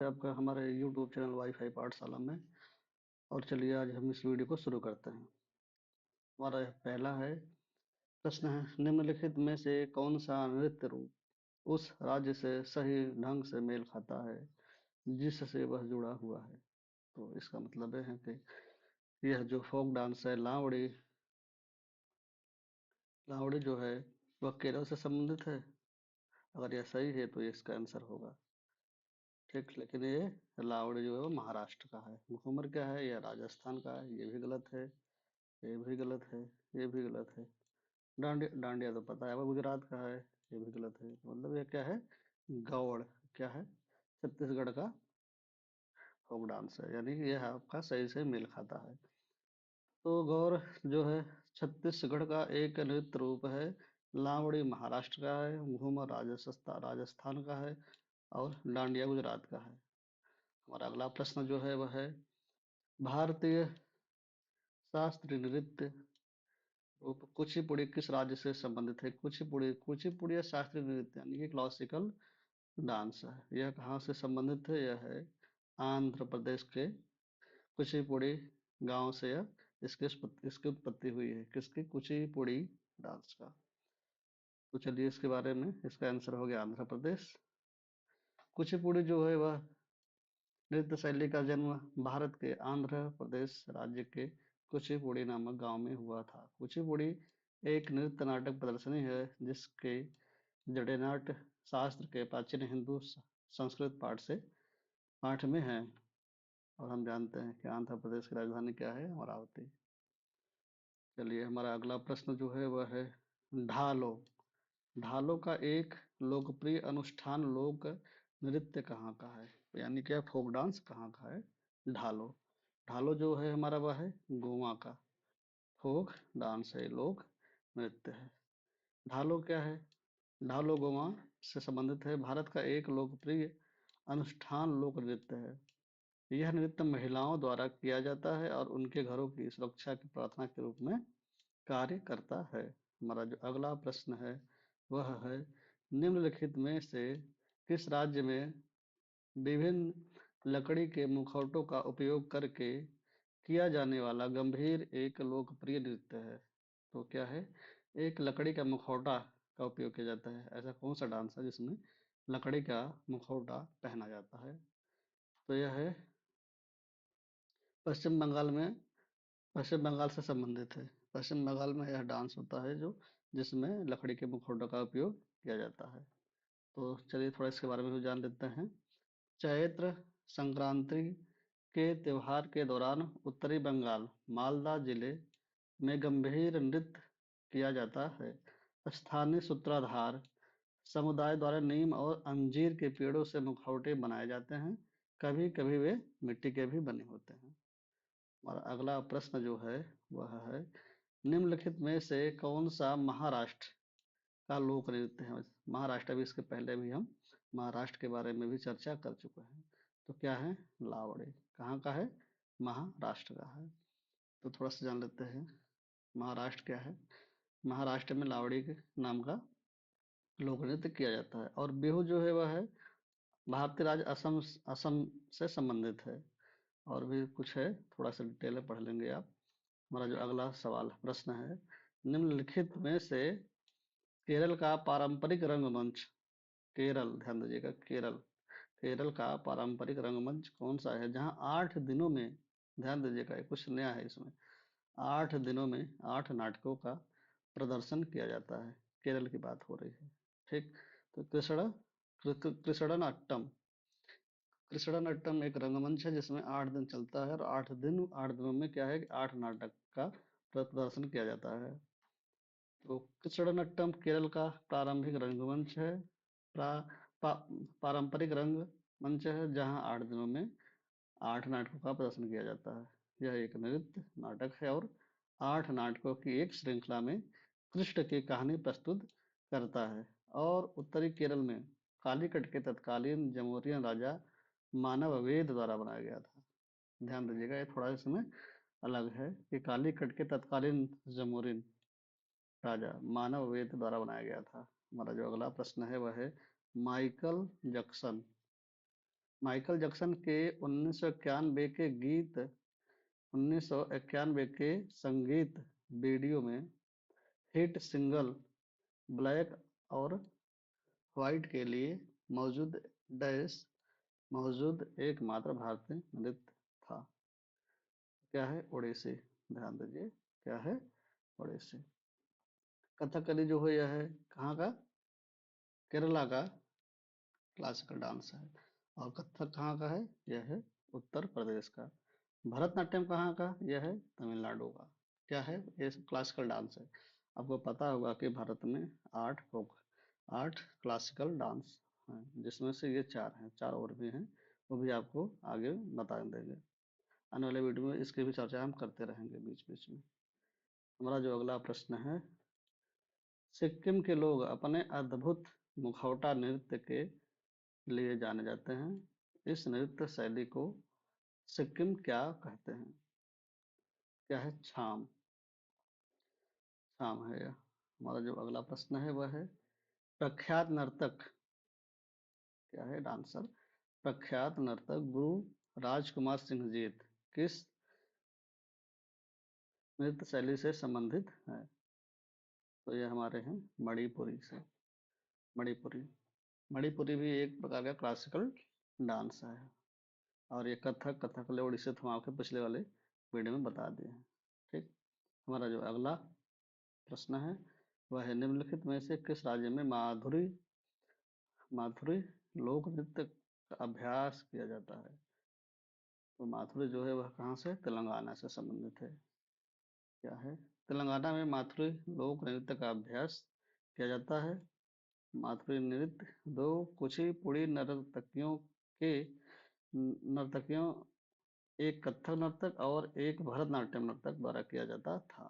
आपका हमारे YouTube channel wifi पाठशाला में। और चलिए आज हम इस वीडियो को शुरू करते हैं। हमारा पहला है प्रश्न है, निम्नलिखित में से कौन सा नृत्य रूप उस राज्य से सही ढंग से मेल खाता है जिससे वह जुड़ा हुआ है। तो इसका मतलब है कि यह जो फोक डांस है लावड़ी, लावड़ी जो है वह केरल से संबंधित है। अगर यह सही है तो ये इसका आंसर होगा। ठीक, लेकिन ये लावड़ी जो है वो महाराष्ट्र का है। घूमर क्या है, यह राजस्थान का है, ये भी गलत है, ये भी गलत है, ये भी गलत है। डांडिया, डांडिया तो पता है वो गुजरात का है, ये भी गलत है। मतलब ये क्या है, गौड़ क्या है, छत्तीसगढ़ का फोक डांस है, यानी कि यह आपका सही से मेल खाता है। तो गौर जो है छत्तीसगढ़ का एक नृत्य रूप है, लावड़ी महाराष्ट्र का है, घूमर राजस्थान का है और डांडिया गुजरात का है। हमारा अगला प्रश्न जो है वह है, भारतीय शास्त्रीय नृत्य रूप कुचिपुड़ी किस राज्य से संबंधित है। कुचिपुड़ी, कुचिपुड़ी या शास्त्रीय नृत्य यानी कि क्लासिकल डांस है, यह कहाँ से संबंधित है, यह है आंध्र प्रदेश के कुचिपुड़ी गांव से यह इसकी उत्पत्ति हुई है। किसकी, कुचिपुड़ी डांस का। तो चलिए इसके बारे में, इसका आंसर हो गया आंध्र प्रदेश। कुचिपुड़ी जो है वह नृत्य शैली का जन्म भारत के आंध्र प्रदेश राज्य के कुचिपुड़ी नामक गांव में हुआ था। कुचिपुड़ी एक नृत्य नाटक प्रदर्शनी है जिसके जड़े नाट्य शास्त्र के प्राचीन हिंदू संस्कृत पाठ में है। और हम जानते हैं कि आंध्र प्रदेश की राजधानी क्या है, अमरावती। चलिए हमारा अगला प्रश्न जो है वह है, ढालो, ढालो का एक लोकप्रिय अनुष्ठान लोक नृत्य कहाँ का है, यानी क्या फोक डांस कहाँ का है। ढालो, ढालो जो है हमारा वह है गोवा का फोक डांस है, लोक नृत्य है। ढालो क्या है, ढालो गोवा से संबंधित है, भारत का एक लोकप्रिय अनुष्ठान लोक नृत्य है। यह नृत्य महिलाओं द्वारा किया जाता है और उनके घरों की सुरक्षा की प्रार्थना के रूप में कार्य करता है। हमारा जो अगला प्रश्न है वह है, निम्नलिखित में से किस राज्य में विभिन्न लकड़ी के मुखौटों का उपयोग करके किया जाने वाला गंभीर एक लोकप्रिय नृत्य है। तो क्या है, एक लकड़ी का मुखौटा का उपयोग किया जाता है, ऐसा कौन सा डांस है जिसमें लकड़ी का मुखौटा पहना जाता है। तो यह है पश्चिम बंगाल में, पश्चिम बंगाल से संबंधित है। पश्चिम बंगाल में यह डांस होता है जो जिसमें लकड़ी के मुखौटों का उपयोग किया जाता है। तो चलिए थोड़ा इसके बारे में भी जान लेते हैं। चैत्र संक्रांति के त्योहार के दौरान उत्तरी बंगाल मालदा जिले में गंभीर नृत्य किया जाता है। स्थानीय सूत्रधार समुदाय द्वारा नीम और अंजीर के पेड़ों से मुखौटे बनाए जाते हैं, कभी कभी वे मिट्टी के भी बने होते हैं। हमारा अगला प्रश्न जो है वह है, निम्नलिखित में से कौन सा महाराष्ट्र का लोक नृत्य है। महाराष्ट्र भी, इसके पहले भी हम महाराष्ट्र के बारे में भी चर्चा कर चुके हैं। तो क्या है, लावड़ी कहाँ का है, महाराष्ट्र का है। तो थोड़ा सा जान लेते हैं महाराष्ट्र क्या है। महाराष्ट्र में लावड़ी के नाम का लोक नृत्य किया जाता है। और बिहू जो है वह है भारतीय राज्य असम, असम से संबंधित है। और भी कुछ है, थोड़ा सा डिटेल में पढ़ लेंगे आप। हमारा जो अगला सवाल प्रश्न है, निम्नलिखित में से केरल का पारंपरिक रंगमंच, केरल ध्यान दीजिएगा, केरल, केरल का पारंपरिक रंगमंच कौन सा है जहां 8 दिनों में, ध्यान दीजिएगा ये कुछ नया है इसमें, 8 दिनों में 8 नाटकों का प्रदर्शन किया जाता है। केरल की बात हो रही है। ठीक, तो कृष्णनाट्यम, कृष्णनाट्यम एक रंगमंच है जिसमें 8 दिन चलता है और 8 दिनों में क्या है कि 8 नाटक का प्रदर्शन किया जाता है। तो कृष्णनाट्यम केरल का प्रारंभिक रंगमंच है, प्रा, पा, पारंपरिक रंगमंच है जहां 8 दिनों में 8 नाटकों का प्रदर्शन किया जाता है। यह एक नृत्य नाटक है और 8 नाटकों की एक श्रृंखला में कृष्ण की कहानी प्रस्तुत करता है। और उत्तरी केरल में कालीकट के तत्कालीन जमोरियन राजा मानववेद द्वारा बनाया गया था। ध्यान दीजिएगा ये थोड़ा इसमें अलग है कि कालीकट के तत्कालीन जमोरिन राजा मानववेद द्वारा बनाया गया था। हमारा जो अगला प्रश्न है वह है, माइकल जैक्सन माइकल जैक्सन के 1991 के गीत 1991 के संगीत वीडियो में हिट सिंगल ब्लैक और व्हाइट के लिए मौजूद डैश मौजूद एकमात्र भारतीय नृत्य था। क्या है? ओडिसी। ध्यान दीजिए, क्या है? ओडिसी। कथकली जो है यह है कहाँ का? केरला का क्लासिकल डांस है। और कथक कहाँ का है? यह है उत्तर प्रदेश का। भरतनाट्यम कहाँ का? यह है तमिलनाडु का। क्या है? ये क्लासिकल डांस है। आपको पता होगा कि भारत में 8 क्लासिकल डांस हैं, जिसमें से ये 4 हैं, 4 और भी हैं, वो भी आपको आगे बता देंगे। आने वाले वीडियो में इसकी भी चर्चा हम करते रहेंगे बीच बीच में। हमारा जो अगला प्रश्न है, सिक्किम के लोग अपने अद्भुत मुखौटा नृत्य के लिए जाने जाते हैं। इस नृत्य शैली को सिक्किम क्या कहते हैं? क्या है? छाम। छाम है यह। हमारा जो अगला प्रश्न है वह है, प्रख्यात नर्तक क्या है? डांसर। प्रख्यात नर्तक गुरु राजकुमार सिंह जीत किस नृत्य शैली से संबंधित है? तो ये हमारे हैं मणिपुरी से। मणिपुरी। मणिपुरी भी एक प्रकार का क्लासिकल डांस है। और ये कथकली ओडिसी तो हम आपके पिछले वाले वीडियो में बता दिए हैं। ठीक। हमारा जो अगला प्रश्न है वह है, निम्नलिखित में से किस राज्य में माधुरी माथुरी लोक नृत्य का अभ्यास किया जाता है? तो माथुरी जो है वह कहाँ से? तेलंगाना से संबंधित है। क्या है? तेलंगाना में माथुरी लोक नृत्य का अभ्यास किया जाता है। माथुरी नृत्य दो कुचिपुड़ी नर्तकियों एक कथक नर्तक और एक भरतनाट्यम नर्तक द्वारा किया जाता था।